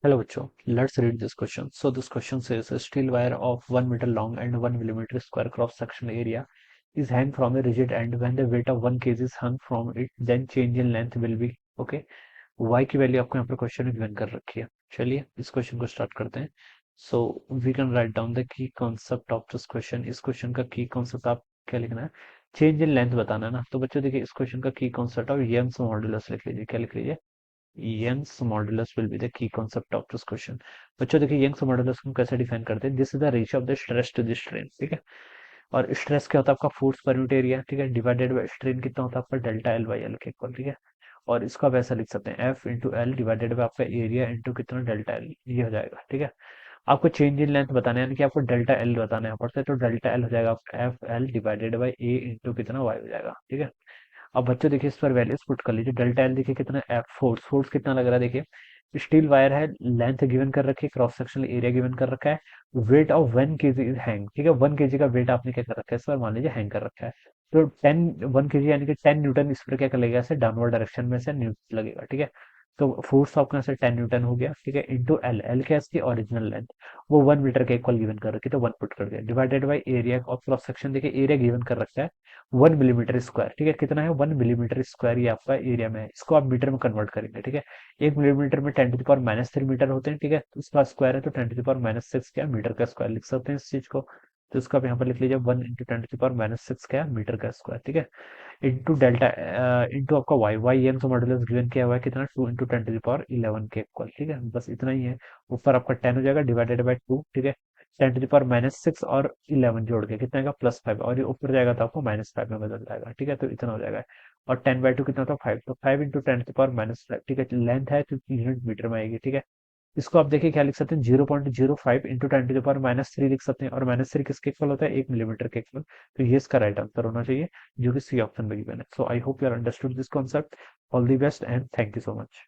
Hello, Bachcho. Let's read this question. So this question says a steel wire of 1 meter long and 1 millimeter square cross-sectional area is hung from a rigid end. When the weight of 1 kg is hung from it, then change in length will be okay. Y की value आपको यहाँ पर question में given कर रखी है. चलिए इस क्वेश्चन को स्टार्ट करते हैं. So we can write down the key concept of this question. इस क्वेश्चन का की कॉन्सेप्ट आप क्या लिखना है? चेंज इन लेंथ बताना है ना. तो बच्चों देखिए इस क्वेश्चन का की कॉन्सेप्ट और यंग्स मॉडुलस लिख लीजिए. क्या लिख लीजिए? Young's modulus will be the key concept of this question. बच्चों देखिए यंग्स मॉडुलस को हम कैसे डिफाइन करते हैं? This is the ratio of the stress to the strain. ठीक है. और स्ट्रेस क्या होता है आपका? Force per unit area. ठीक है. डिवाइडेड बाय स्ट्रेन कितना होता है आपका? डेल्टा एल बाई एल के इक्वल. ठीक है. और इसको आप ऐसा लिख सकते हैं F into L divided by आपका एरिया इंटू कितना? Delta L. ये हो जाएगा. ठीक है. आपको चेंज इन लेंथ बताना है यानी कि आपको डेल्टा एल बताना है पड़ता है, तो डेल्टा एल हो जाएगा आपका F L divided by A into कितना? वाई हो जाएगा. ठीक है. अब बच्चों देखिए इस पर वैल्यूज पुट कर लीजिए. डेल्टा एल देखिए कितना? F force. फोर्स कितना लग रहा है? देखिए स्टील वायर है, लेंथ गिवन कर रखी है, क्रॉस सेक्शनल एरिया गिवन कर रखा है, weight of 1 kg is hang. ठीक है. 1 kg का वेट आपने क्या कर रखा है इस पर? मान लीजिए हैंग कर रखा है. तो 1 kg यानी कि 10 न्यूटन इस पर क्या कर लगेगा? ऐसे डाउनवर्ड डायरेक्शन में से न्यूटन लगेगा. ठीक है. तो फोर्स आपका से 10 न्यूटन हो गया. ठीक है. Into L. एल क्या है इसकी? Original length. वो 1 मीटर के इक्वल गिवन कर रखी है, तो 1 पुट कर दिया. Divided by area of cross section. देखिए एरिया गिवन कर रखा है 1 मिलीमीटर स्क्वायर. ठीक है. कितना है? 1 मिलीमीटर स्क्वायर ये आपका एरिया में है. इसको आप मीटर में कन्वर्ट करेंगे. ठीक है. 1 मिलीमीटर में 10 टू द पावर -3 मीटर होते हैं. ठीक है. तो उसका स्क्वायर है तो 10 टू द पावर -6 क्या? मीटर का स्क्वायर लिख सकते हैं इस चीज को. तो इसको आप यहाँ पर लिख लीजिए 1 इंटू 10 टू द पावर -6 क्या? मीटर का स्क्वायर. ठीक है. इंटू डेल्टा इंटू आपका वाई. वाई एम का मॉडुलस गिवन किया हुआ है कितना? 2 इंटू 10 टू द पावर 11 के इक्वल. ठीक है. बस इतना ही है. ऊपर आपका 10 हो जाएगा डिवाइडेड बाई 2. ठीक है. 10 टू द पावर -6 और 11 जोड़ के कितना आएगा? +5. और ये ऊपर जाएगा तो आपको -5 में बदल जाएगा. ठीक है. तो इतना हो जाएगा. और 10/2 कितना था? 5. तो 5 इंटू 10 टू द पावर -5. ठीक है. लेंथ है तो यूनिट मीटर में आएगी. ठीक है. इसको आप देखिए क्या लिख सकते हैं? 0.05 इंटू 10 टू द पावर -3 लिख सकते हैं. और -3 किसके इक्वल होता है? 1 मिलीमीटर के इक्वल. तो ये इसका राइट आंसर होना चाहिए जो कि सी ऑप्शन में गिवन है. So I hope you are understood this concept. All the best and thank you so much.